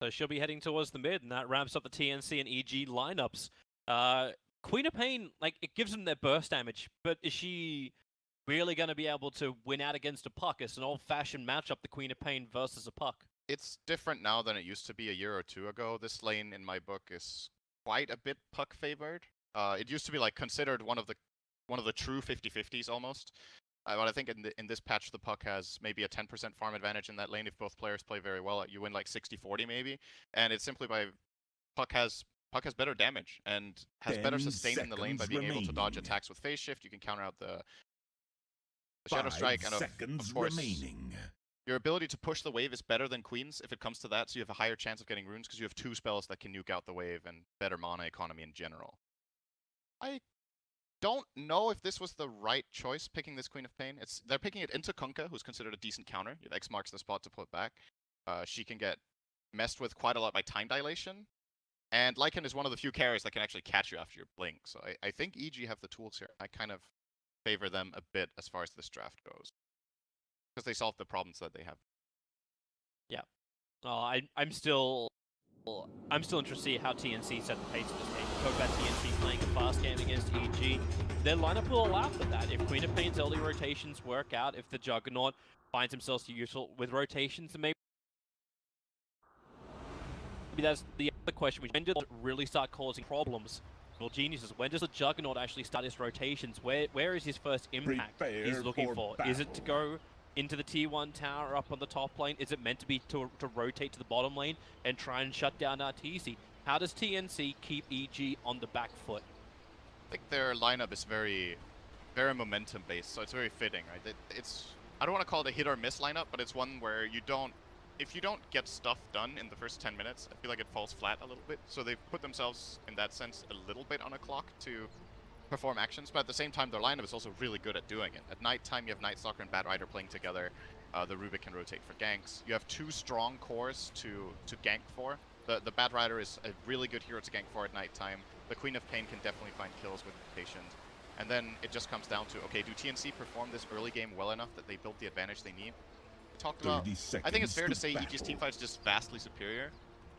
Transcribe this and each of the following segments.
So she'll be heading towards the mid, and that ramps up the TNC and EG lineups. Queen of Pain, like, it gives them their burst damage, but is she really going to be able to win out against a puck? It's an old-fashioned matchup, the Queen of Pain versus a puck. It's different now than it used to be a year or two ago. This lane, in my book, is quite a bit puck favored. It used to be like considered one of the true 50-50s almost. But I think in this patch, the puck has maybe a 10% farm advantage in that lane if both players play very well. You win like 60-40 maybe, and it's simply by puck has better damage and has better sustain in the lane by being able to dodge attacks with phase shift. You can counter out the Shadow Strike, and of course, your ability to push the wave is better than Queen's if it comes to that, so you have a higher chance of getting runes because you have 2 spells that can nuke out the wave and better mana economy in general. I don't know if this was the right choice picking this Queen of Pain. They're picking it into Kunkka, who's considered a decent counter. X marks the spot to put back. She can get messed with quite a lot by time dilation. And Lycan is one of the few carries that can actually catch you after your blink. So I think EG have the tools here. I kind of favor them a bit as far as this draft goes, because they solved the problems that they have. Yeah. I'm still interested to see how TNC set the pace of this game. Talk about TNC playing a fast game against EG. Their lineup will allow for that. If Queen of Pain's early rotations work out, if the Juggernaut finds himself useful with rotations, then maybe that's the other question. When does it really start causing problems? Well, geniuses, when does the Juggernaut actually start his rotations? Where is his first impact he's looking for? Battle. Is it to go into the tier 1 tower up on the top lane? Is it meant to be to rotate to the bottom lane and try and shut down RTC? How does TNC keep EG on the back foot? I think their lineup is very, very momentum based, so it's very fitting, right? I don't want to call it a hit or miss lineup, but it's one where if you don't get stuff done in the first 10 minutes, I feel like it falls flat a little bit. So they've put themselves, in that sense, a little bit on a clock to perform actions, but at the same time, their lineup is also really good at doing it. At night time, you have Night Stalker and Bat Rider playing together. The Rubik can rotate for ganks. You have 2 strong cores to gank for. The Bat Rider is a really good hero to gank for at night time. The Queen of Pain can definitely find kills with Patient. And then it just comes down to, okay, do TNC perform this early game well enough that they built the advantage they need? Talked about. I think it's fair to say EG's teamfight is just vastly superior,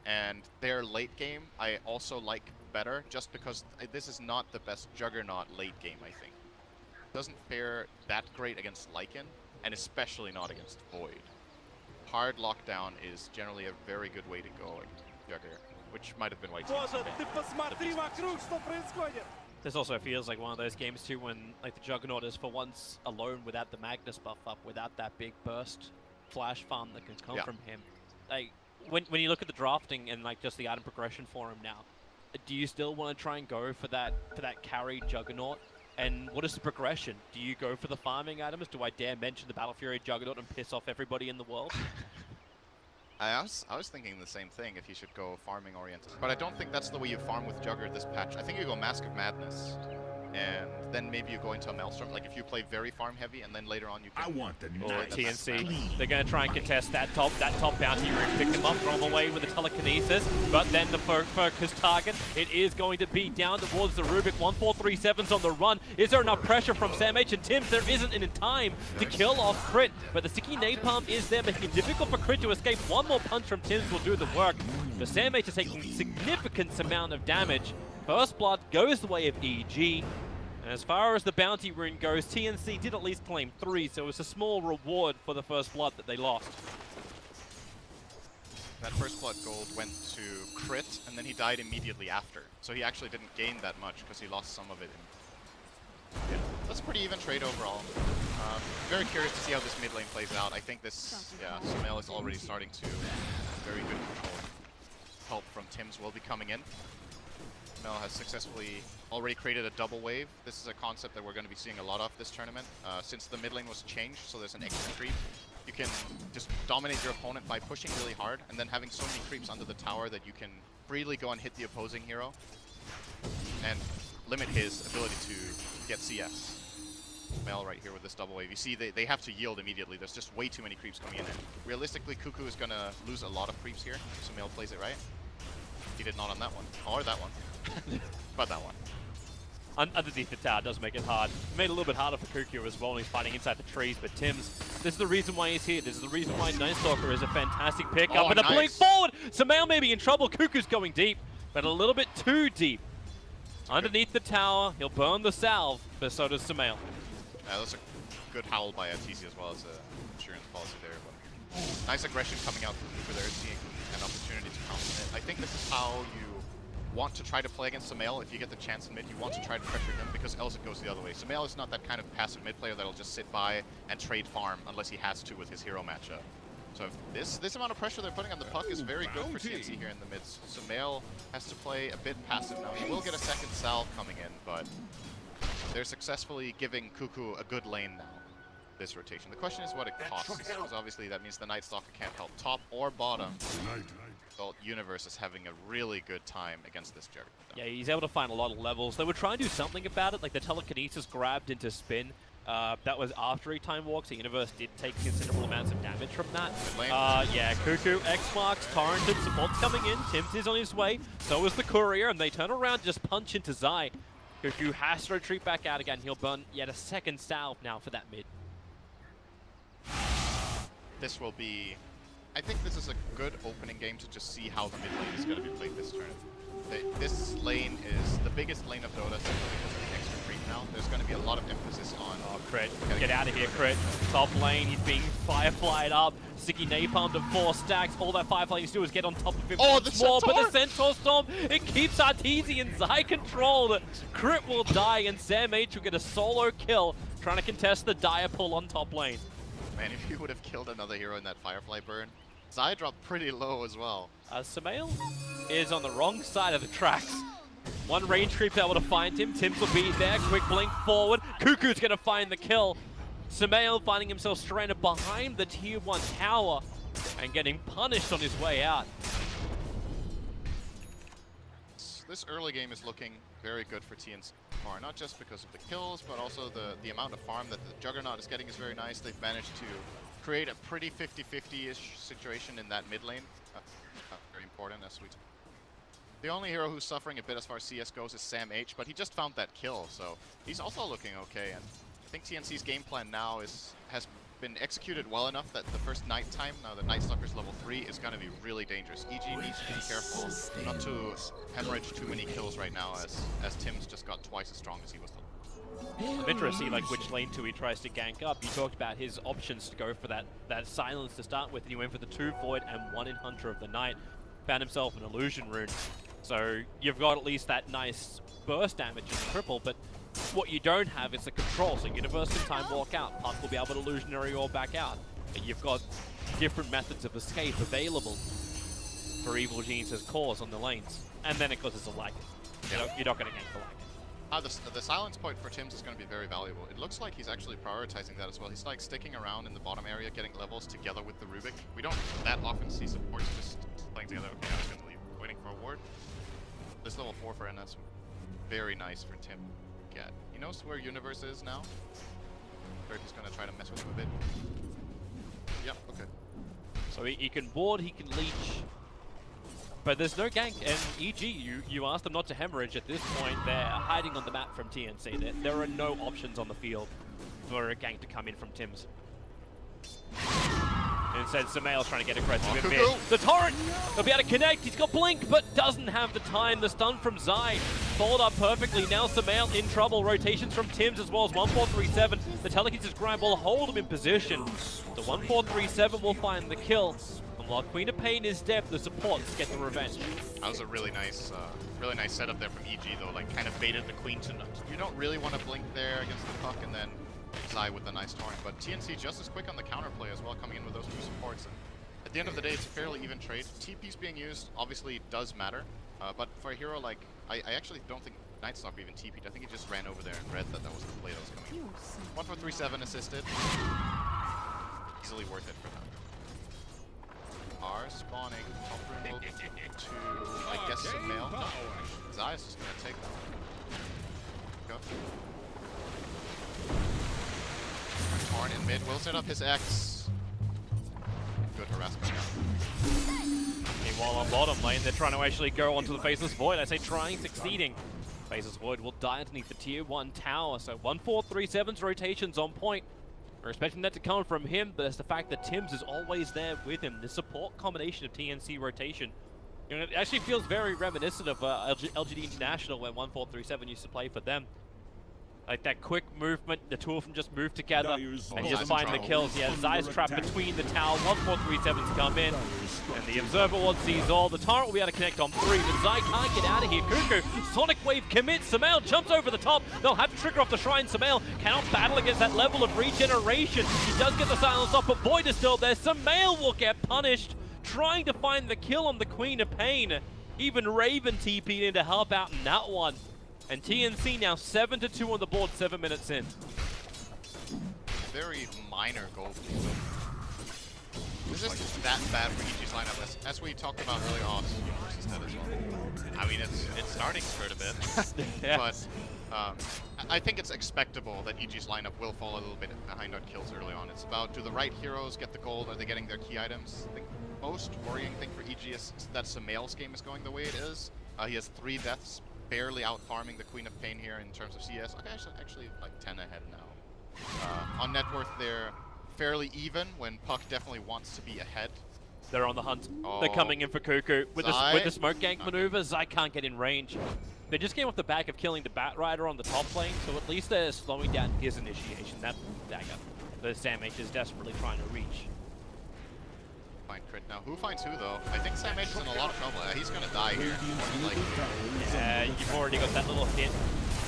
and their late game I also like better, just because this is not the best Juggernaut late game. I think doesn't fare that great against Lycan, and especially not against Void. Hard lockdown is generally a very good way to go against Jugger, which might have been why This also feels like one of those games too when like the Juggernaut is for once alone without the Magnus buff up, without that big burst flash farm that can come from him. Like when you look at the drafting and like just the item progression for him now, do you still want to try and go for that carry Juggernaut? And what is the progression? Do you go for the farming items? Do I dare mention the Battle Fury Juggernaut and piss off everybody in the world? I was thinking the same thing, if you should go farming oriented. But I don't think that's the way you farm with Jugger this patch. I think you go Mask of Madness, and then maybe you go into a Maelstrom. Like if you play very farm heavy, and then later on you can... I want the TNC. They're going to try and contest that top bounty room, pick him up, throw him away with the telekinesis. But then the focus target, it is going to be down towards the Rubik. 1437's on the run. Is there enough pressure from Sam H and Tims? There isn't in time to kill off Crit, but the sticky napalm is there, making it difficult for Crit to escape. One more punch from Tims will do the work. But Sam H is taking a significant amount of damage. First blood goes the way of EG. And as far as the bounty rune goes, TNC did at least claim 3, so it's a small reward for the first blood that they lost. That first blood gold went to Crit, and then he died immediately after. So he actually didn't gain that much because he lost some of it. Yeah, that's a pretty even trade overall. Very curious to see how this mid lane plays out. I think this, Sumail is already starting to very good control. Help from Tims will be coming in. Mel has successfully already created a double wave. This is a concept that we're going to be seeing a lot of this tournament. Since the mid lane was changed, so there's an extra creep, you can just dominate your opponent by pushing really hard and then having so many creeps under the tower that you can freely go and hit the opposing hero and limit his ability to get CS. Mel right here with this double wave. You see they have to yield immediately. There's just way too many creeps coming in. And realistically, Cuckoo is going to lose a lot of creeps here, so Mel plays it right. He did not on that one, or that one. But that one. Underneath the tower does make it hard. It made it a little bit harder for Cuckoo as well when he's fighting inside the trees, but Tims This is the reason why he's here. This is the reason why Night Stalker is a fantastic pickup. Oh, And a nice. blink forward! Sumail may be in trouble. Cuckoo's going deep, but a little bit too deep. Underneath the tower, he'll burn the salve, but so does Sumail. Yeah, that's a good howl by TC as well as an insurance policy there. But nice aggression coming out from Cooper there, seeing an opportunity to counter it. I think this is how you want to try to play against Sumail. If you get the chance in mid, you want to try to pressure him because else it goes the other way. Sumail is not that kind of passive mid player that'll just sit by and trade farm unless he has to with his hero matchup. So if this amount of pressure they're putting on the puck is very good for TNC here in the mid. Sumail has to play a bit passive now. He will get a second salve coming in, but they're successfully giving Cuckoo a good lane now this rotation. The question is what it costs, because obviously that means the Night Stalker can't help top or bottom. So Universe is having a really good time against this Juggernaut. Yeah, he's able to find a lot of levels. They were trying to do something about it, like the telekinesis grabbed into spin. That was after he time walked, so Universe did take considerable amounts of damage from that. Yeah, Cuckoo, X-Marks, Torrented, support's coming in, Tims is on his way, so is the Courier, and they turn around and just punch into Zai. Cuckoo has to retreat back out again. He'll burn yet a second salve now for that mid. This will be... I think this is a good opening game to just see how the mid lane is going to be played this turn. This lane is the biggest lane of Dota simply because of the extra creep now. There's going to be a lot of emphasis on... Oh, Crit. Get out of here, Crit. Top lane, he's being fireflied up. Sticky napalm to 4 stacks. All that Firefly needs to do is get on top of him. Oh, the more, Centaur! but the Centaur Storm, it keeps Artesian Zai controlled. Crit will die, and Sam H will get a solo kill, trying to contest the dire pull on top lane. Man, if he would have killed another hero in that Firefly burn, Zai dropped pretty low as well. Sumail is on the wrong side of the tracks. One range creep able to find him. Tims will be there. Quick blink forward. Cuckoo's going to find the kill. Sumail finding himself stranded behind the tier 1 tower and getting punished on his way out. This early game is looking very good for TNC, not just because of the kills, but also the amount of farm that the Juggernaut is getting is very nice. They've managed to create a pretty 50-50-ish situation in that mid lane. Very important, as we The only hero who's suffering a bit as far as CS goes is Sam H, but he just found that kill, so he's also looking okay. And I think TNC's game plan now has been executed well enough that the first night time, now the Night Stalker's level 3, is going to be really dangerous. EG needs to be careful not to hemorrhage too many kills right now, as Tim's just got twice as strong as he was. I'm interested to see like which lane 2 he tries to gank up. You talked about his options to go for that silence to start with, and he went for the 2 Void and 1 in Hunter of the Night. Found himself an Illusion Rune. So you've got at least that nice burst damage in the cripple, but what you don't have is the control. So Universe can time walk out, Puck will be able to illusionary or back out. And you've got different methods of escape available for Evil Genius's cause on the lanes. And then of course it's a lag. You're not going to gank the lag. The silence point for Tims is going to be very valuable. It looks like he's actually prioritizing that as well. He's like sticking around in the bottom area, getting levels together with the Rubik. We don't that often see supports just playing together. Okay, I was going to leave, waiting for a ward. This level 4 for NS, very nice for Tim to get. He knows where Universe is now. He's going to try to mess with him a bit. Yep, okay. So he can ward, he can leech. But there's no gank, and EG, you asked them not to hemorrhage at this point. They're hiding on the map from TNC. There are no options on the field for a gank to come in from Tims. Instead, Sumail's trying to get aggressive in mid. The Torrent! He'll be able to connect, he's got Blink, but doesn't have the time. The stun from Zai followed up perfectly. Now Sumail in trouble. Rotations from Tims as well as 1437. The telekinesis grind will hold him in position. The 1437 will find the kill. And while Queen of Pain is dead, the supports get the revenge. That was a really nice setup there from EG though, like kind of baited the Queen to... You don't really want to Blink there against the Puck and then Zai with the nice torrent, but TNC just as quick on the counterplay as well, coming in with those 2 supports. And at the end of the day, it's a fairly even trade. TP's being used obviously does matter, but for a hero like... I actually don't think Night Stalker even TP'd. I think he just ran over there and read that that was the play that was coming in. 1437 assisted. Easily worth it for them. Are spawning top room to, I guess, Sumail. Zai is just going to take them. Go. Torn in mid will set up his X. Good harassment. Meanwhile, on bottom lane, they're trying to actually go onto the Faceless Void. I say trying, succeeding. Faceless Void will die underneath the tier 1 tower. So 1437's rotations on point. We're expecting that to come from him, but it's the fact that Tims is always there with him. The support combination of TNC rotation. You know, it actually feels very reminiscent of LGD International when 1437 used to play for them. Like that quick movement, the two of them just move together and just find the kills. Yeah, Zai's trapped between the tower. 1437's come in, and the Observer Ward sees all. The Torrent will be able to connect on 3, but Zai can't get out of here. Cuckoo, Sonic Wave commits. Samael jumps over the top. They'll have to trigger off the Shrine. Samael cannot battle against that level of regeneration. He does get the silence off, but Void is still there. Samael will get punished, trying to find the kill on the Queen of Pain. Even Raven TP'd in to help out in that one. And TNC now 7-2 on the board, 7 minutes in. Very minor goal. This isn't that bad for EG's lineup, as we talked about earlier on versus that as well. I mean, it's starting to hurt a bit, yeah. But I think it's expectable that EG's lineup will fall a little bit behind on kills early on. It's about, do the right heroes get the gold? Are they getting their key items? I think most worrying thing for EG is that Samael's game is going the way it is. He has 3 deaths. Barely out farming the Queen of Pain here in terms of CS. Okay, actually like 10 ahead now. On net worth, they're fairly even when Puck definitely wants to be ahead. They're on the hunt. Oh. They're coming in for Cuckoo. With the smoke gank maneuver, Zai can't get in range. They just came off the back of killing the Bat Rider on the top lane, so at least they're slowing down his initiation. That dagger that Sam H is desperately trying to reach. Find crit now. Who finds who though? I think Sam H is in a lot of trouble. He's gonna die here. Yeah, you've already got that little hit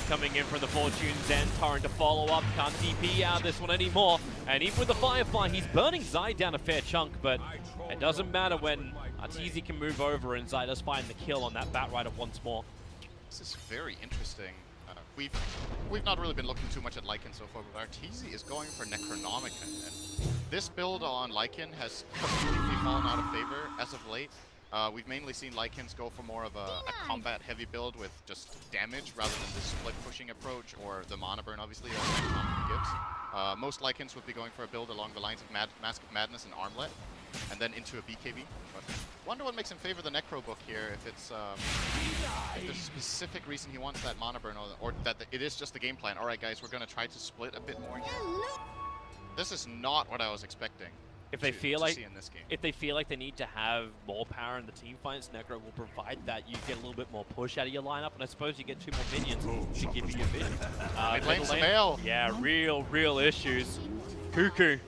coming in from the Fortune's end. Torrent to follow up. Can't TP out this one anymore. And even with the Firefly, he's burning Zai down a fair chunk, but it doesn't matter when Arteezy can move over and Zai does find the kill on that Bat Rider once more. This is very interesting. We've not really been looking too much at Lycan so far, but Arteezy is going for Necronomicon. And this build on Lycan has completely fallen out of favor as of late. We've mainly seen Lycans go for more of a combat-heavy build with just damage rather than the split pushing approach or the mana burn, obviously, that Necronomicon gives. Most Lycans would be going for a build along the lines of Mask of Madness and Armlet, and then into a BKB. But wonder what makes him favor the Necro book here, if it's if there's a specific reason he wants that mana burn, or that it is just the game plan. Alright guys, we're gonna try to split a bit more here. This is not what I was expecting. If they feel like in this game. If they feel like they need to have more power in the team fights, Necro will provide that. You get a little bit more push out of your lineup, and I suppose you get 2 more minions to give you your vision. Mid lane, yeah, real issues. Cuckoo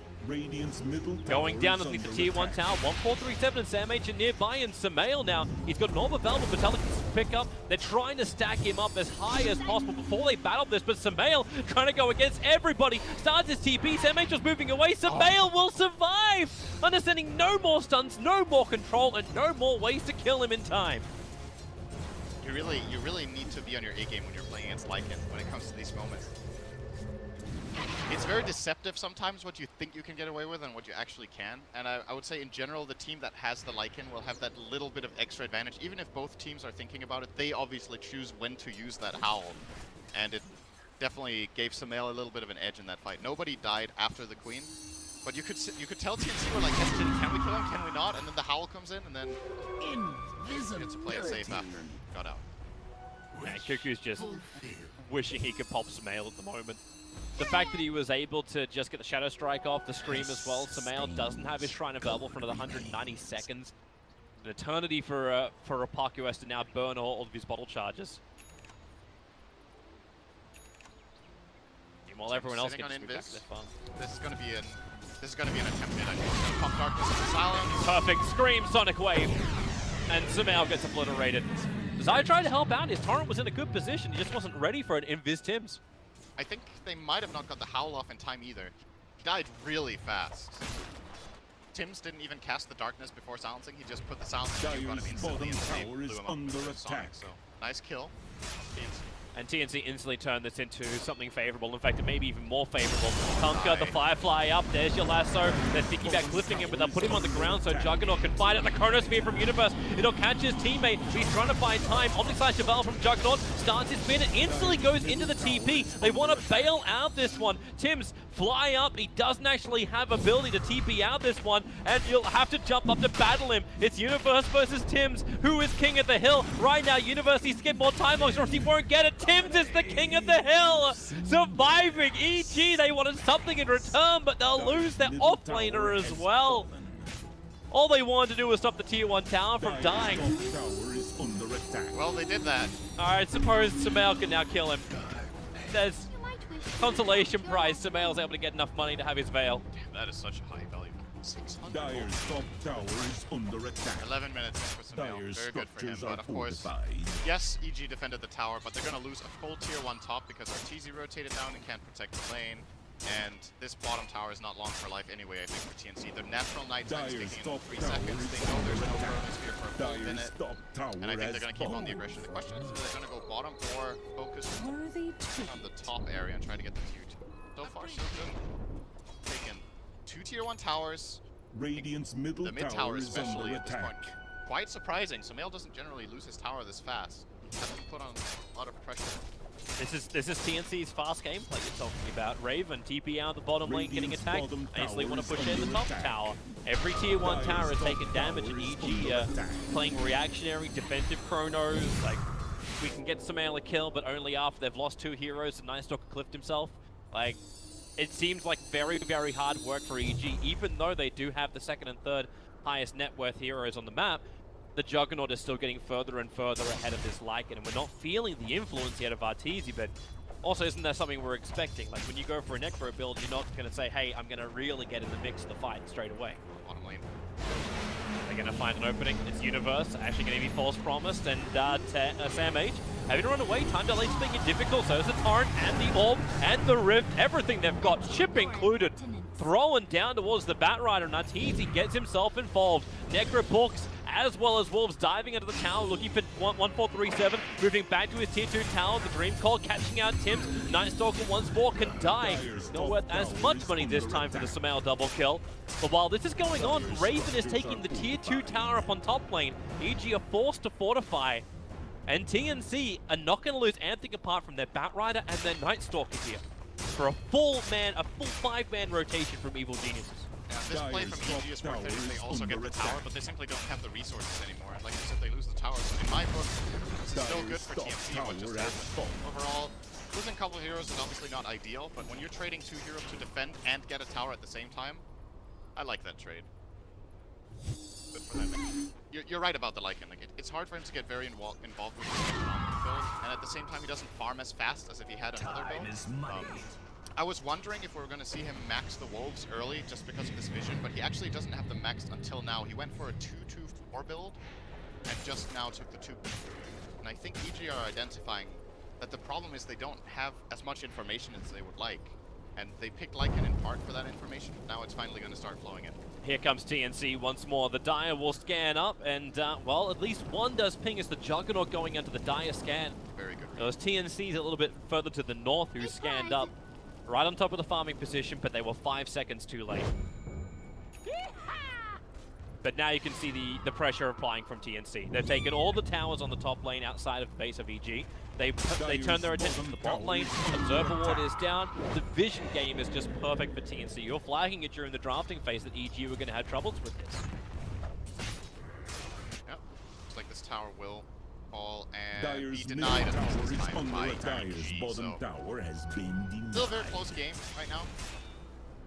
going down underneath the tier 1 tower. 1437 and Sam H are nearby, and Samael now, he's got an Orb of Velvet Metallic to pick up. They're trying to stack him up as high as possible before they battle this, but Samael trying to go against everybody. Starts his TP, Sam H was moving away. Samael will survive! Understanding no more stunts, no more control, and no more ways to kill him in time. You really need to be on your A game when you're playing against Lycan when it comes to these moments. It's very deceptive sometimes what you think you can get away with and what you actually can. And I would say in general, the team that has the Lycan will have that little bit of extra advantage. Even if both teams are thinking about it, they obviously choose when to use that Howl. And it definitely gave Samael a little bit of an edge in that fight. Nobody died after the Queen, but you could tell TNC were like hesitant, can we kill him, can we not? And then the Howl comes in, and then you get to play it safe after. Got out. Yeah, Cuckoo's just wishing he could pop Samael at the moment. The fact that he was able to just get the Shadow Strike off, the Scream as well. Samael doesn't have his Shrine of Verbal for another 190 seconds. An eternity for a Puck who has to now burn all of his bottle charges. Meanwhile, everyone else gets to move back to their farm. This is gonna be an attempt at, I think. Pump Darkness and Silence. Perfect Scream, Sonic Wave, and Samael gets obliterated. Zai tried to help out. His Torrent was in a good position. He just wasn't ready for an Invis Tims. I think they might have not got the Howl off in time either. He died really fast. Tims didn't even cast the Darkness before silencing. He just put the silencing in front of him instantly and they blew him up with Sonic. So nice kill. And TNC instantly turned this into something favorable. In fact, it may be even more favorable. Conquer the Firefly up. There's your lasso. They're thinking about clipping him, but they'll put him on the ground so Juggernaut can find it. The Chronosphere from Universe. It'll catch his teammate. He's trying to find time. Omnislash Chevelle from Juggernaut starts his spin. It instantly goes into the TP. They want to bail out this one. Tims fly up. He doesn't actually have ability to TP out this one, and you'll have to jump up to battle him. It's Universe versus Tims. Who is king of the hill? Right now, Universe, he skipped more time logs, or he won't get it. Tim's is the king of the hill, surviving. EG, they wanted something in return, but they'll lose their offlaner as well. All they wanted to do was stop the tier 1 tower from dying. Well, they did that. Alright, suppose Sumail can now kill him. There's consolation prize. Sumail's able to get enough money to have his veil. Damn, that is such a high value. 600. Dire's top tower is under attack. 11 minutes for Sumail. Dire's Very good for him, structures but are of course, fortified. yes, EG defended the tower, but they're going to lose a full tier 1 top because our TZ rotated down and can't protect the lane. And this bottom tower is not long for life anyway, I think, for TNC. Their natural night time is kicking in 3 seconds. They know there's no chronosphere for a full minute. And I think they're going to keep on the aggression. The question is, are they going to go bottom or focus on the top area and try to get the tier 2? So far, so good. Taken 2 tier 1 towers. Radiant's middle The mid tower tower is especially under at this point. attack. Quite surprising. Sumail doesn't generally lose his tower this fast. Hasn't put on a lot of pressure. This is TNC's fast gameplay you're talking about. Raven, TP out the bottom lane, getting attacked. Nicely want to push in the top tower. Every tier 1 tower has taken damage, and EG playing reactionary, defensive chronos. Like, we can get Sumail a kill, but only after they've lost 2 heroes and Nightstalker clipped himself. Like, it seems like very, very hard work for EG, even though they do have the 2nd and 3rd highest net worth heroes on the map. The Juggernaut is still getting further and further ahead of this Lycan, and we're not feeling the influence yet of Arteezy, but also isn't that something we're expecting? Like, when you go for a Necro build, you're not going to say, hey, I'm going to really get in the mix of the fight straight away. Bottom lane. They're going to find an opening. It's Universe, actually going to be false promised, and Sam H having to run away. Time delays making it difficult, so is the Torrent and the Orb and the Rift, everything they've got, chip included. Throwing down towards the Batrider, and Arteezy gets himself involved. Necro books, as well as Wolves diving into the tower, looking for 1437, moving back to his tier 2 tower. The Dream Call catching out Tim's. Nightstalker once more can die. Not worth as much money this time for the Sumail double kill. But while this is going on, Raven is taking the tier 2 tower up on top lane. EG are forced to fortify. And TNC are not going to lose anything apart from their Batrider and their Nightstalker here. For a full 5-man rotation from Evil Geniuses. Yeah, this play from EG is worth it if they also get the tower, but they simply don't have the resources anymore. Like you said, they lose the tower. So in my book, this is still good for TNC, what just happened. Overall, losing a couple of heroes is obviously not ideal, but when you're trading 2 heroes to defend and get a tower at the same time, I like that trade. Good for them. You're right about the Lycan. Like, it's hard for him to get very involved with his build, and at the same time, he doesn't farm as fast as if he had another build. I was wondering if we were going to see him max the Wolves early just because of this vision, but he actually doesn't have them maxed until now. He went for a 2-2-4 build and just now took the 2. And I think EG are identifying that the problem is they don't have as much information as they would like. And they picked Lycan in part for that information. Now it's finally going to start flowing in. Here comes TNC once more. The Dire will scan up, and, well, at least one does ping as the Juggernaut going into the Dire scan. Very good. Those TNCs a little bit further to the north who scanned up. Right on top of the farming position, but they were 5 seconds too late. But now you can see the pressure applying from TNC. They've taken all the towers on the top lane outside of the base of EG. They turn their attention to the bot lane. Observer Ward is down. The vision game is just perfect for TNC. You're flagging it during the drafting phase that EG were going to have troubles with this. Yep. Looks like this tower will fall and be denied at this time by EG. So tower has been denied. Still a very close game right now.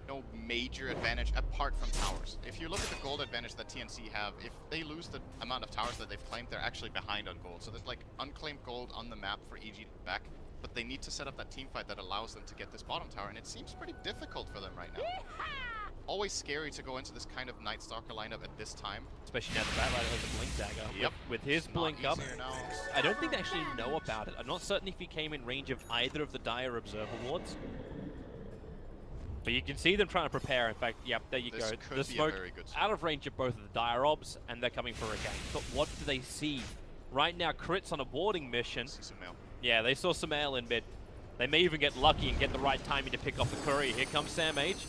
No major advantage apart from towers. If you look at the gold advantage that TNC have, if they lose the amount of towers that they've claimed, they're actually behind on gold. So there's like unclaimed gold on the map for EG to back, but they need to set up that team fight that allows them to get this bottom tower, and it seems pretty difficult for them right now. Always scary to go into this kind of Nightstalker lineup at this time. Especially now the Batrider has a blink dagger. Yep. With his blink up, now. I don't think they actually know about it. I'm not certain if he came in range of either of the Dire Observer Wards. But you can see them trying to prepare. In fact, yep, there you This go. could The be a smoke very good out of range of both of the Dire Obs, and they're coming for a game. But what do they see? Right now, Crit's on a boarding mission. See Sumail. Yeah, they saw Sumail in mid. They may even get lucky and get the right timing to pick off the courier. Here comes Sam H.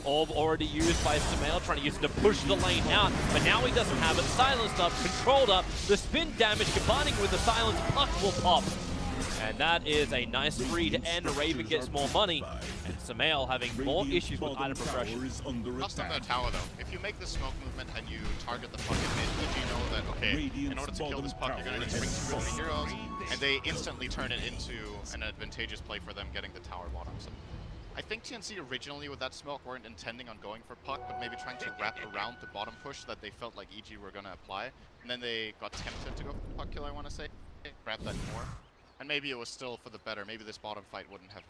Orb already used by Sumail, trying to use it to push the lane out, but now he doesn't have it. Silenced up, controlled up, the spin damage combining with the silence, Puck will pop. And that is a nice free to end. Raven gets more money. And Samael having more Radiant's issues with bottom item tower progression. is under Just on the attack. tower though, if you make the smoke movement and you target the fucking mid, you know that, okay, in order to kill this puck, you're gonna need to bring two really heroes, and they instantly turn it into an advantageous play for them getting the tower bottom. So I think TNC originally with that smoke weren't intending on going for puck, but maybe trying to wrap around the bottom push that they felt like EG were gonna apply, and then they got tempted to go for puck kill, I want to say, grab that more, and maybe it was still for the better. Maybe this bottom fight wouldn't have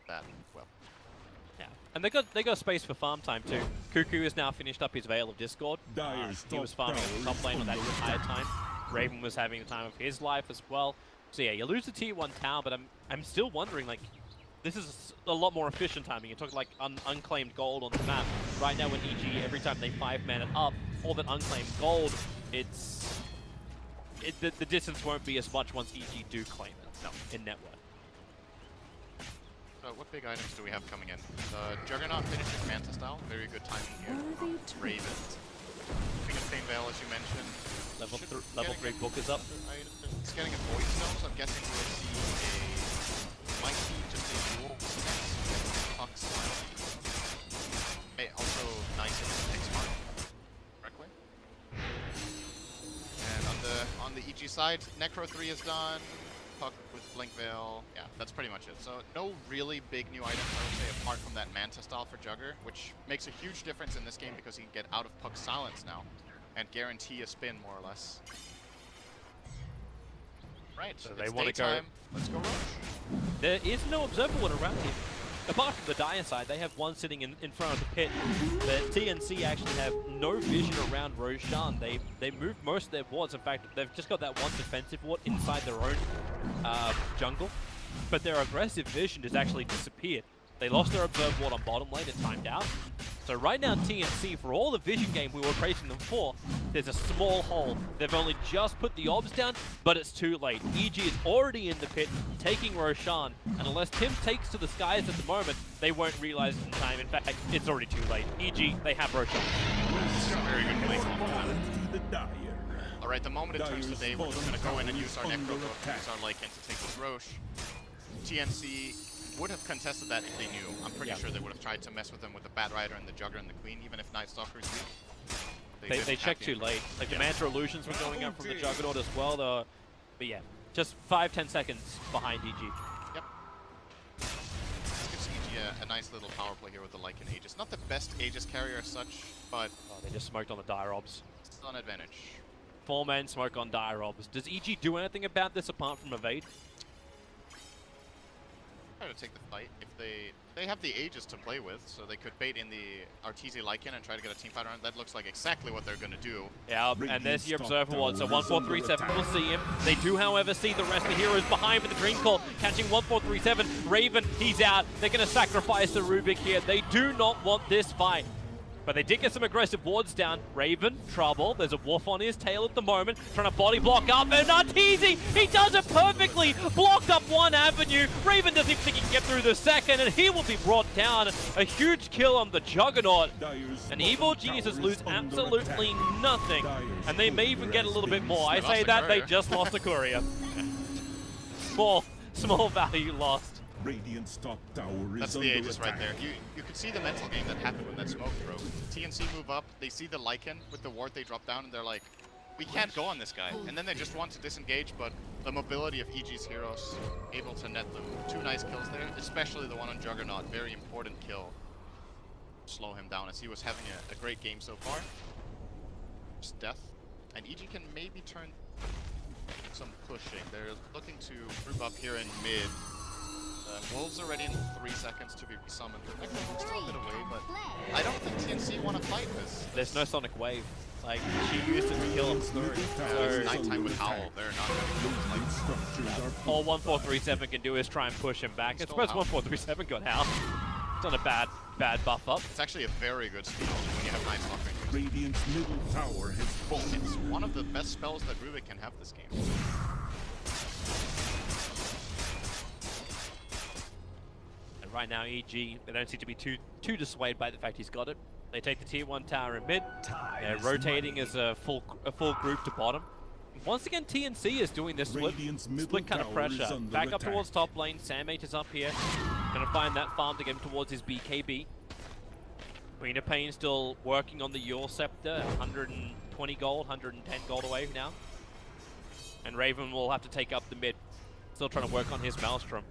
that well. Yeah, and they got space for farm time too. Cuckoo has now finished up his Veil of Discord. Dire's He was top farming tower top is lane on that under entire attack. time. Raven was having the time of his life as well. So yeah, you lose the tier 1 tower, but I'm still wondering, like, this is a lot more efficient timing. You're talking like unclaimed gold on the map. Right now with EG, every time they 5-man it up, all that unclaimed gold, the distance won't be as much once EG do claim it. No, in net worth. What big items do we have coming in? The Juggernaut finishing Manta style, very good timing here. Raven. King of Pain Veil, as you mentioned. Level 3 book is up. It's getting a Void Stone, so I'm guessing we'll see might be just a dual Puck style. Hey, also nice in the X mark, correctly. And on the EG side, Necro 3 is done. Puck with Blink Veil. Yeah, that's pretty much it. So no really big new items, I would say, apart from that Manta style for Jugger, which makes a huge difference in this game because he can get out of Puck silence now and guarantee a spin more or less. Right, So it's they want to go. daytime. Let's go Roche. There is no observer water around here. Apart from the Dire side, they have one sitting in front of the pit. The TNC actually have no vision around Roshan. They moved most of their wards. In fact, they've just got that one defensive ward inside their own jungle. But their aggressive vision has actually disappeared. They lost their observe ward on bottom lane, it timed out. So right now TNC, for all the vision game we were praising them for, there's a small hole. They've only just put the obs down, but it's too late. EG is already in the pit, taking Roshan, and unless Tim takes to the skies at the moment, they won't realize it in time. In fact, it's already too late. EG, they have Roshan. This is a very good play. To the Dire. Alright, the moment it turns to day, we're just going to go in and use our Under Necro, attack. use our Lycan to take this Roche. TNC would have contested that if they knew. I'm pretty sure they would have tried to mess with them with the Bat Rider and the Jugger and the Queen, even if Night Stalker's weak. They didn't checked have too the- late. Like the Yeah. Mantra Illusions were going up from the Juggernaut as well, though. But yeah, just 5-10 seconds behind EG. Yep. This gives EG a nice little power play here with the Lycan Aegis. Not the best Aegis carrier as such, but Oh, they just smoked on the Dire Obs. still an advantage. 4-man smoke on Dire Obs. Does EG do anything about this apart from evade? Try to take the fight. If they have the Aegis to play with, so they could bait in the Arteezy Lycan and try to get a team fight around. That looks like exactly what they're going to do. Yeah, and there's your Radiant's top observer ward. So tower is under 1437 will attack. see him. They do, however, see the rest of the heroes behind with the green call, catching 1437. Raven, he's out. They're going to sacrifice the Rubik here. They do not want this fight. But they did get some aggressive wards down. Raven, trouble. There's a wolf on his tail at the moment, trying to body block up. And Arteezy, he does it perfectly. Blocked up one avenue. Raven doesn't even think he can get through the second, and he will be brought down. A huge kill on the Juggernaut. Dire's And bottom Evil tower Geniuses is lose under absolutely attack. nothing. Dire's And they may even get a little bit more. I They say lost that, the they courier. just lost the courier. Small value lost. Radiant's top tower is That's under the Aegis attack. right there. You could see the mental game that happened when that smoke broke. TNC move up, they see the Lycan with the ward they drop down, and they're like, we can't go on this guy. And then they just want to disengage, but the mobility of EG's heroes able to net them. 2 nice kills there, especially the one on Juggernaut. Very important kill. Slow him down as he was having a great game so far. Just death. And EG can maybe turn some pushing. They're looking to group up here in mid. Wolves already in 3 seconds to be summoned. The Necro still a bit away, but I don't think TNC want to fight this. There's no Sonic Wave. Like, she used it to kill him. Radiant's middle tower It's is nighttime under with Howl. attack. They're not going to kill Radiant structures are All 1437 can do is try and push him back. I Still suppose Howl. 1437 got Howl. It's not a bad buff up. It's actually a very good spell when you have Night Stalker. Radiant's middle tower has fallen. It's one of the best spells that Rubik can have this game. And right now, EG, they don't seem to be too dissuaded by the fact he's got it. They take the tier 1 tower in mid. They're rotating as a full group to bottom. Once again, TNC is doing this Radiant's middle split kind of tower is pressure. under Back up attack. towards top lane. Sandmate is up here. Gonna find that farm to get him towards his BKB. Rena Payne still working on the Yule Scepter, 120 gold, 110 gold away now. And Raven will have to take up the mid, still trying to work on his Maelstrom.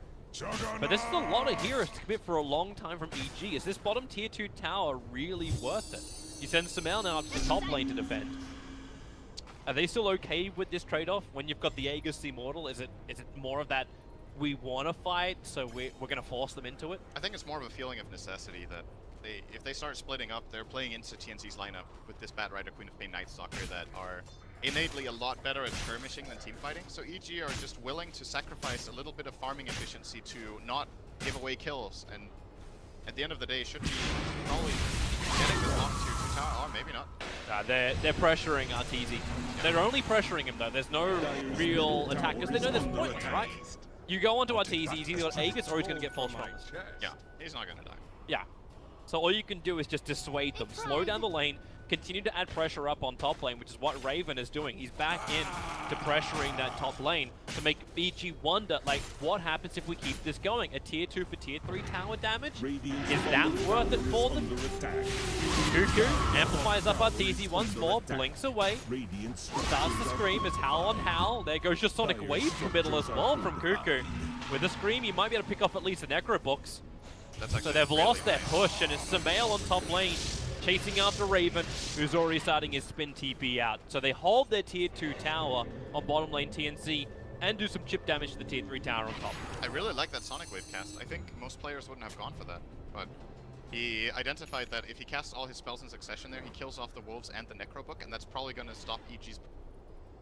But this is a lot of heroes to commit for a long time from EG. Is this bottom tier 2 tower really worth it? You send Sumail now up to the top lane to defend. Are they still okay with this trade-off when you've got the Aegis Immortal? Is it more of that we want to fight, so we're going to force them into it? I think it's more of a feeling of necessity that if they start splitting up, they're playing into TNC's lineup with this Bat Rider, Queen of Pain, Night Stalker that are innately a lot better at skirmishing than team fighting. So EG are just willing to sacrifice a little bit of farming efficiency to not give away kills. And at the end of the day, should be probably getting this off to tower, or maybe not. They're pressuring Arteezy. They're only pressuring him though. There's no real attack because they know there's points, right? You go onto Arteezy, he's either got Aegis or he's going to get false promise. Yeah, he's not going to die. Yeah. So all you can do is just dissuade them, slow down the lane, continue to add pressure up on top lane, which is what Raven is doing. He's back in to pressuring that top lane to make EG wonder, like, what happens if we keep this going? A tier 2 for tier 3 tower damage? Is that worth it for them? Cuckoo amplifies up Arteezy once more, blinks away, starts to scream as Howl on Howl. There goes your Sonic Wave to middle as well from Cuckoo. With a scream, you might be able to pick off at least the Necro books. So they've lost their push, and it's Sumail on top lane, chasing after Raven, who's already starting his spin TP out. So they hold their tier 2 tower on bottom lane TNC, and do some chip damage to the tier 3 tower on top. I really like that Sonic Wave cast. I think most players wouldn't have gone for that, but he identified that if he casts all his spells in succession there, he kills off the Wolves and the Necro Book, and that's probably going to stop EG's...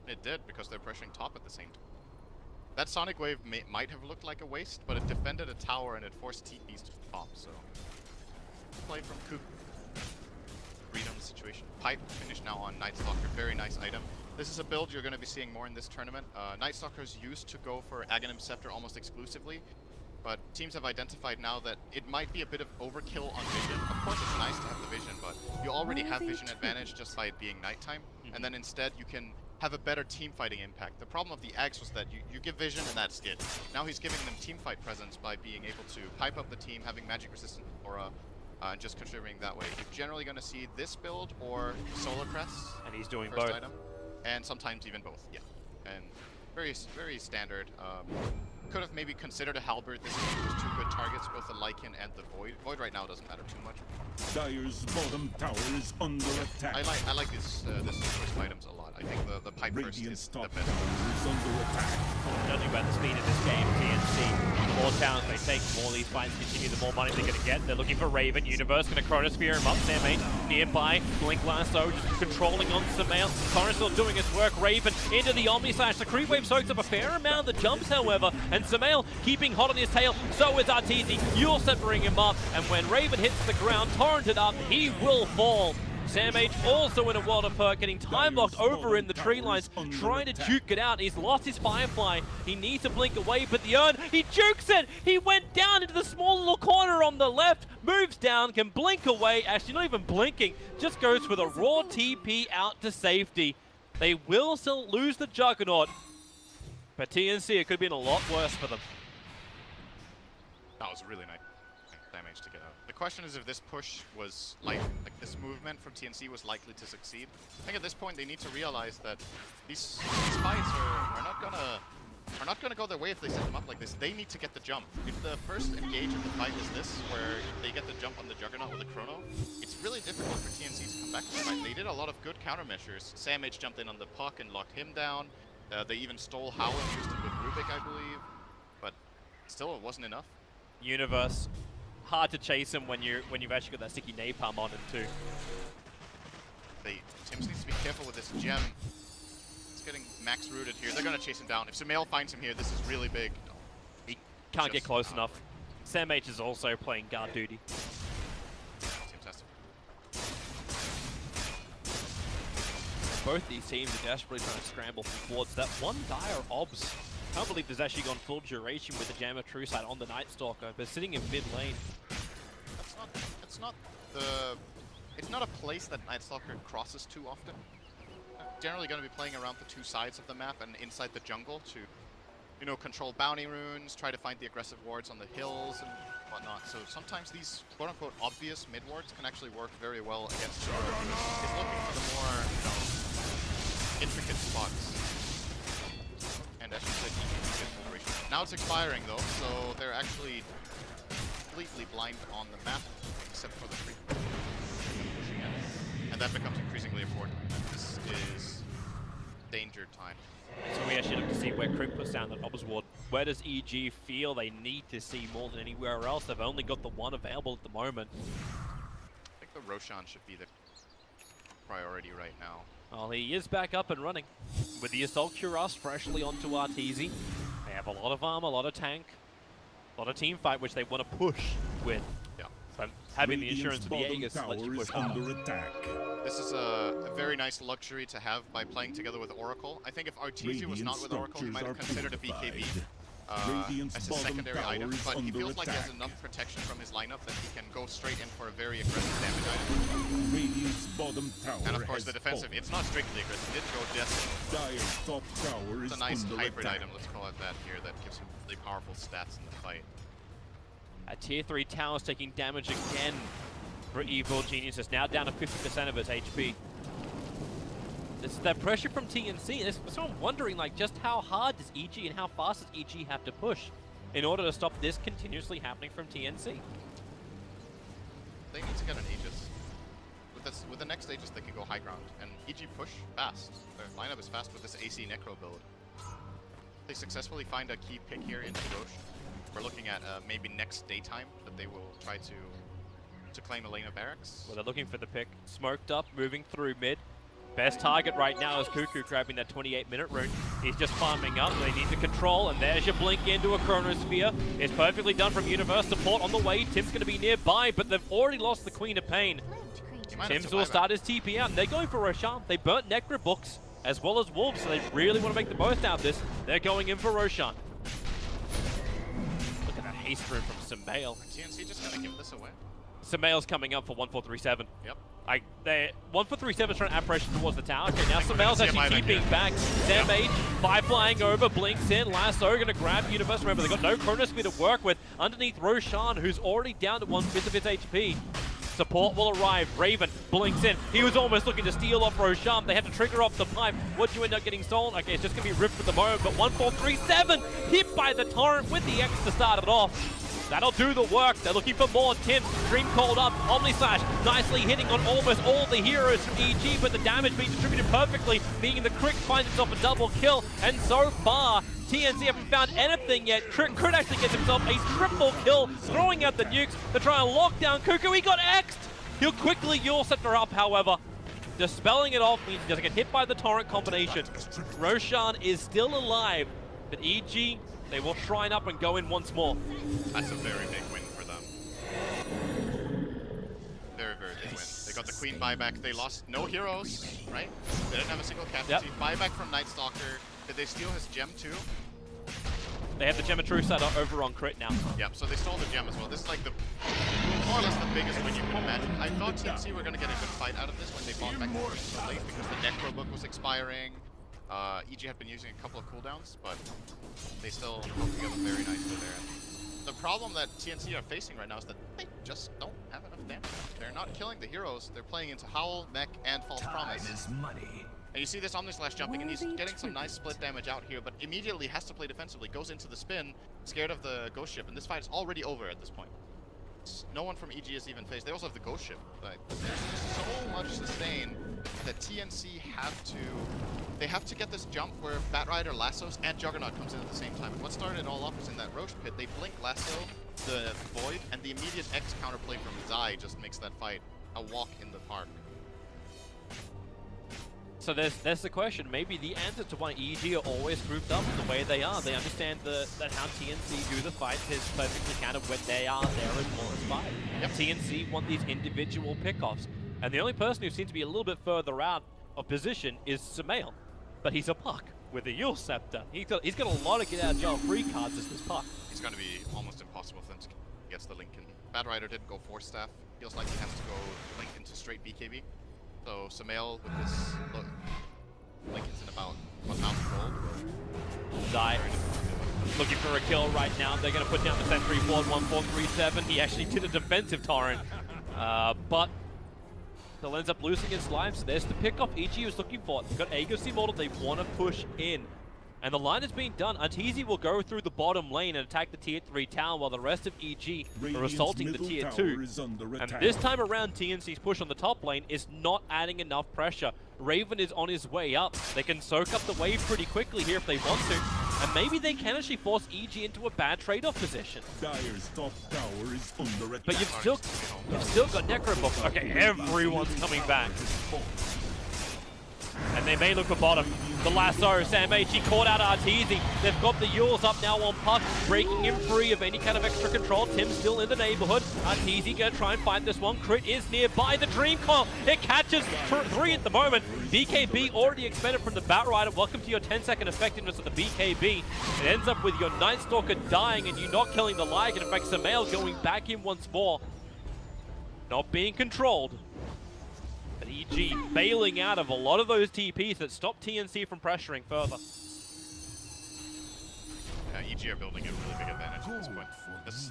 It did, because they're pressuring top at the same time. That Sonic Wave might have looked like a waste, but it defended a tower and it forced TPs to top, so... Play from Coop. Read on the situation. Pipe finished now on Night Stalker, very nice item. This is a build you're going to be seeing more in this tournament. Night Stalkers used to go for Aghanim Scepter almost exclusively, but teams have identified now that it might be a bit of overkill on vision. Of course it's nice to have the vision, but you already have vision advantage just by it being nighttime, and then instead you can have a better team fighting impact. The problem of the Ags was that you give vision and that's it. Now he's giving them team fight presence by being able to pipe up the team, having magic resistant aura, and just contributing that way. You're generally going to see this build or Solar Crest. And he's doing first both. Item, and sometimes even both, yeah. And very standard. Could have maybe considered a Halberd. This is just two good targets, both the Lycan and the Void. Void right now doesn't matter too much. Dire's bottom tower is under attack. I like this first items a lot. I think the pipe burst is the top best. tower is under attack. Judging by the speed of this game, TNC, the more towns they take, the more these fights continue, the more money they're going to get. They're looking for Raven. Universe going to Chronosphere him up. Sam H nearby. Blink Lasso just controlling on Sumail. Torrent still doing his work. Raven into the Omni Slash. The creep wave soaks up a fair amount of the jumps, however, and Sumail keeping hot on his tail. So is Arteezy. You'll separating him up, and when Raven hits the ground, torrented up, he will fall. Sam H also in a world of hurt, getting time locked over in the tree lines, trying to juke it out. He's lost his Firefly. He needs to blink away, but the urn, he jukes it! He went down into the small little corner on the left, moves down, can blink away. Actually, not even blinking, just goes for the raw TP out to safety. They will still lose the Juggernaut, but TNC, it could have been a lot worse for them. That was really nice damage to get out. The question is if this push was like this movement from TNC was likely to succeed. I think at this point they need to realize that these fights are not gonna go their way if they set them up like this. They need to get the jump. If the first engage of the fight is this, where they get the jump on the Juggernaut with the Chrono, it's really difficult for TNC to come back to the fight. They did a lot of good countermeasures. Sam H jumped in on the puck and locked him down. They even stole Howl and used it with Rubik, I believe. But still, it wasn't enough. Universe, hard to chase him when you've actually got that sticky napalm on him too. Tims needs to be careful with this gem. It's getting max rooted here. They're gonna chase him down. If Sumail finds him here, this is really big. He can't get close enough. Sam H is also playing guard duty. Tims has to. Both these teams are desperately trying to scramble from forwards. That one dire obs. Can't believe there's actually gone full duration with the Jam of True Sight on the Night Stalker, but sitting in mid lane. It's not a place that Night Stalker crosses too often. Generally going to be playing around the two sides of the map and inside the jungle to, you know, control bounty runes, try to find the aggressive wards on the hills, and whatnot. So sometimes these quote-unquote obvious mid wards can actually work very well against the hero who is looking for the more, you know, intricate spots. And as you said, you get full duration. Now it's expiring though, so they're actually completely blind on the map, except for the free pushing in. And that becomes increasingly important. This is danger time. So we actually look to see where Crit puts down the Nobbers ward. Where does EG feel they need to see more than anywhere else? They've only got the one available at the moment. I think the Roshan should be the priority right now. Well, he is back up and running. With the Assault Cuirass freshly onto Arteezy. They have a lot of armor, a lot of tank, a lot of team fight, which they want to push with. Yeah. So having the Radiant's assurance of the bottom Aegis lets you tower push is harder. under attack. This is a very nice luxury to have by playing together with Oracle. I think if Arteezy was not with Oracle, he might have considered a BKB as a secondary item, but he feels like he has enough protection from his lineup that he can go straight in for a very aggressive damage item. Radiant's bottom tower And of course the has defensive, fallen. it's not strictly aggressive, it did go Death. Dire's top tower is It's a nice under hybrid attack. item, let's call it that here, that gives him really powerful stats in the fight. At tier 3 towers taking damage again for Evil Genius. It's now down to 50% of its HP. This is that pressure from TNC. So I'm wondering, like, just how hard does EG and how fast does EG have to push in order to stop this continuously happening from TNC? They need to get an Aegis. With the next Aegis they can go high ground, and EG push fast. Their lineup is fast with this AC Necro build. They successfully find a key pick here into Roche. We're looking at maybe next daytime that they will try to claim Elena Barracks. Well, they're looking for the pick. Smoked up, moving through mid. Best target right now is Cuckoo grabbing that 28-minute rune. He's just farming up. They need to control, and there's your blink into a Chronosphere. It's perfectly done from Universe support on the way. Tim's going to be nearby, but they've already lost the Queen of Pain. Tim's will start his TP out, and they're going for Roshan. They burnt Necro books as well as Wolves, so they really want to make the most out of this. They're going in for Roshan. Look at that haste rune from Samael. TNC just gonna give this away. Samael's coming up for 1437. Yep. 1437 is trying to add pressure towards the tower. Okay, now Samael's see a actually buyback keeping here. back. Damage, five flying over, blinks in. Lasso gonna grab Universe. Remember, they've got no Chronosphere to work with. Underneath Roshan, who's already down to 1/5 of its HP. Support will arrive. Raven blinks in. He was almost looking to steal off Roshan. They had to trigger off the pipe. What'd you end up getting stolen? Okay, it's just gonna be ripped at the moment, but 1437 hit by the torrent with the X to start it off. That'll do the work. They're looking for more. Tim, Dream called up. Omni Slash nicely hitting on almost all the heroes from EG, but the damage being distributed perfectly, meaning the Crit finds himself a double kill. And so far, TNC haven't found anything yet. Crit actually gets himself a triple kill, throwing out the nukes to try and lock down Cuckoo. He got X'd. He'll quickly Yule Scepter up, however. Dispelling it off means he doesn't get hit by the torrent combination. Roshan is still alive, but EG, they will shrine up and go in once more. That's a very big win for them. Very, very big win. They got the Queen buyback. They lost no heroes, right? They didn't have a single casualty. Buyback from Night Stalker. Did they steal his gem too? They have the Gem of Truth set over on Crit now. Yep, so they stole the gem as well. This is like the more or less the biggest win you can imagine. I thought TNC were going to get a good fight out of this when they bought back the so late because the Necro book was expiring. EG had been using a couple of cooldowns, but they still held together very nicely there. The problem that TNC are facing right now is that they just don't have enough damage. They're not killing the heroes. They're playing into Howl, Mech, and False Promise. And you see this Omni Slash jumping, and he's getting some nice split damage out here, but immediately has to play defensively, goes into the spin, scared of the Ghost Ship, and this fight is already over at this point. No one from EG is even faced. They also have the Ghost Ship. Like, there's so much sustain that TNC have to get this jump where Batrider, Lassos, and Juggernaut comes in at the same time. And what started it all off is in that Roche pit. They blink Lasso, the Void, and the immediate X counterplay from Zai just makes that fight a walk in the park. So there's the question. Maybe the answer to why EG are always grouped up the way they are. They understand that how TNC do the fight is perfectly counted when they are there as well as five. Yep. TNC want these individual pickoffs. And the only person who seems to be a little bit further out of position is Samael. But he's a Puck with a Yule Scepter. He's got a lot of get out of jail free cards as this Puck. It's going to be almost impossible for them to get the Lincoln. Batrider didn't go Force Staff. Feels like he has to go Link into straight BKB. So Samael with this Lincoln's in about 1,000 gold. Die. looking for a kill right now. They're going to put down the sentry board 1437. He actually did a defensive torrent, but still ends up losing his life. So there's the pickoff EG was looking for. They've got Aegis Immortal. They want to push in. And the line has been done. Antizi will go through the bottom lane and attack the tier 3 tower while the rest of EG are assaulting the tier 2. And this time around, TNC's push on the top lane is not adding enough pressure. Raven is on his way up. They can soak up the wave pretty quickly here if they want to. And maybe they can actually force EG into a bad trade-off position. Dire's top tower is under attack. But you've still got Necrobook. Okay, everyone's coming back. And they may look for bottom. The lasso, Sam H, caught out Arteezy. They've got the Yules up now on Puck, breaking him free of any kind of extra control. Tim's still in the neighborhood. Arteezy gonna try and fight this one. Crit is nearby. The Dream Coil, it catches 3 at the moment. BKB already expended from the Batrider. Welcome to your 10-second effectiveness of the BKB. It ends up with your Night Stalker dying and you not killing the Lycan. In fact, Samael going back in once more. Not being controlled. But EG bailing out of a lot of those TPs that stop TNC from pressuring further. Yeah, EG are building a really big advantage at this point.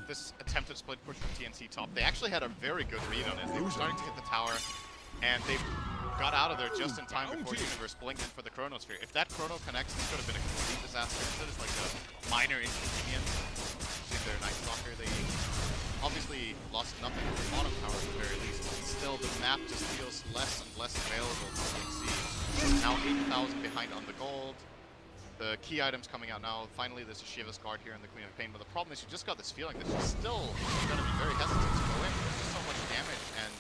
This attempted split push from TNC top, they actually had a very good read on it. They were starting to hit the tower, and they got out of there just in time before Universe blinked in for the Chronosphere. If that Chrono connects, this could have been a complete disaster. Instead, it's like a minor inconvenience in their Night Stalker. They obviously lost nothing from the bottom tower at the very least, but still the map just feels less and less available to TNC. Now 8,000 behind on the gold. The key items coming out now. Finally, there's a Shiva's Guard here in the Queen of Pain, but the problem is you just got this feeling that she's still going to be very hesitant to go in. There's just so much damage and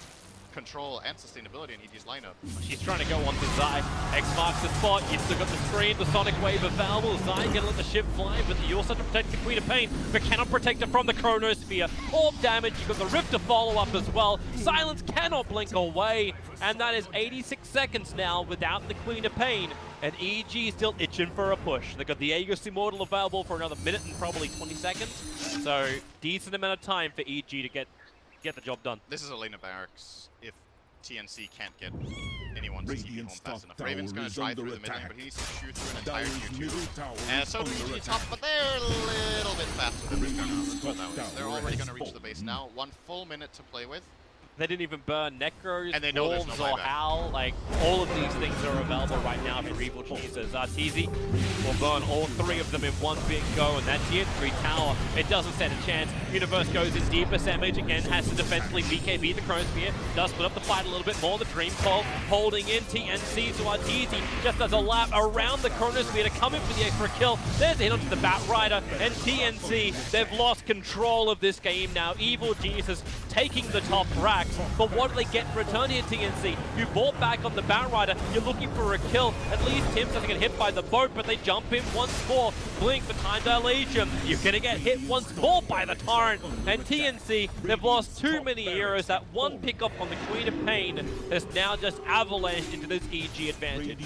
control and sustainability in EG's lineup. She's trying to go on to Zai. X marks the spot. You've still got the screen, the Sonic Wave available. Zai gonna let the ship fly, but you also have to protect the Queen of Pain, but cannot protect her from the Chronosphere. Orb damage, you've got the Rift to follow up as well. Silence cannot blink away, and that is 86 seconds now without the Queen of Pain. And EG still itching for a push. They've got the Aegis Immortal available for another minute and probably 20 seconds. So decent amount of time for EG to get the job done. This is a lane of barracks if TNC can't get anyone's TP home fast enough. Raven's going to drive through the mid lane, but he needs to shoot through an entire tier 2. And so do EG top, but they're a little bit faster than they're already going to reach the base now. 1 full minute to play with. They didn't even burn Necros, and they know Wolves, no or Howl. Like, all of these things are available right now for Evil Geniuses. Arteezy will burn all 3 of them in one big go, and that tier 3 tower, it doesn't stand a chance. Universe goes in deeper. Samage again has to defensively BKB the Chronosphere. Does split up the fight a little bit more. The Dream Coil holding in TNC, so Arteezy just does a lap around the Chronosphere to come in for the extra kill. There's a hit onto the Batrider, and TNC, they've lost control of this game now. Evil Geniuses taking the top rack. But what do they get in return here, TNC? You bought back on the Batrider, you're looking for a kill. At least Tim doesn't get hit by the boat, but they jump in once more. Blink for time dilation. You're gonna get hit once more by the Torrent. And TNC, they've lost too many heroes. That one pickup on the Queen of Pain has now just avalanched into this EG advantage.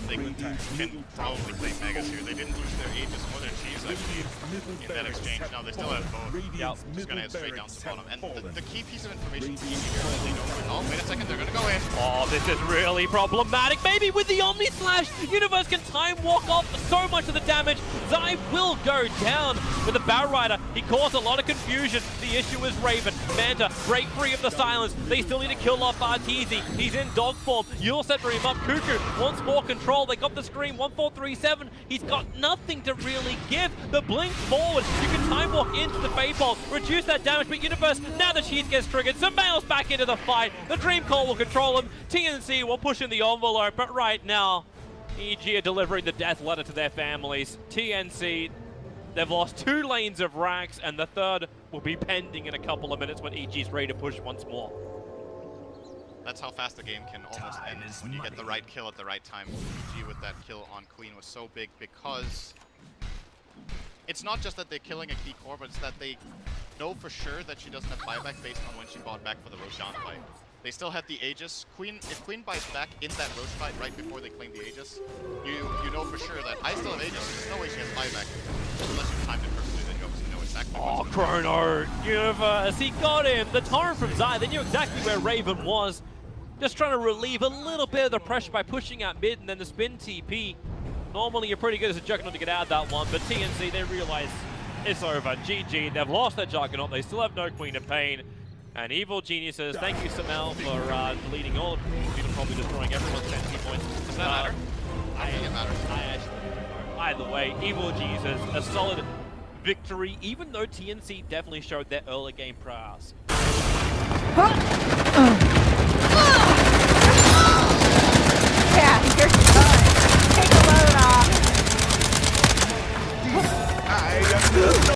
They can probably play Megas here. They didn't lose their Aegis or their Cheese in that exchange. No, they still have both. Yep. Just gonna head straight down to bottom. And the key piece of information for EG here is they know. Oh, wait a second, they're gonna go in. Oh, this is really problematic. Maybe with the Omni Slash, Universe can time walk off so much of the damage. Zai will go down with the Batrider. He caused a lot of confusion. The issue is Raven. Manta break free of the silence. They still need to kill off Arteezy. He's in dog form. You'll set him up. Cuckoo wants more control. They got the screen. 1437. He's got nothing to really give. The blink forward. You can time walk into the Fade Bolt, reduce that damage, but Universe, now the cheese gets triggered. Samael's back into the fight. The Dream Coil will control him. TNC will push in the envelope, but right now, EG are delivering the death letter to their families. TNC, they've lost 2 lanes of racks, and the 3rd will be pending in a couple of minutes when EG's ready to push once more. That's how fast the game can almost end when you get the right kill at the right time. EG with that kill on Queen was so big because it's not just that they're killing a key core, but it's that they know for sure that she doesn't have buyback based on when she bought back for the Roshan fight. They still have the Aegis. If Queen buys back in that Rosh fight right before they claim the Aegis, you know for sure that I still have Aegis. There's no way she has buyback. Unless you timed it perfectly, then you obviously know exactly Oh, Chrono! Universe, he got him! The Torrent from Zai, they knew exactly where Raven was. Just trying to relieve a little bit of the pressure by pushing out mid, and then the spin TP. Normally you're pretty good as a Juggernaut to get out of that one, but TNC, they realize it's over. GG, they've lost their Juggernaut, they still have no Queen of Pain. And Evil Geniuses, thank you Samel for deleting all of you and probably destroying everyone's fantasy points. Does that matter? I think it matters. I actually don't know. Either way, Evil Geniuses, a solid victory, even though TNC definitely showed their early game prowess. Yeah, you're done. Take the load off.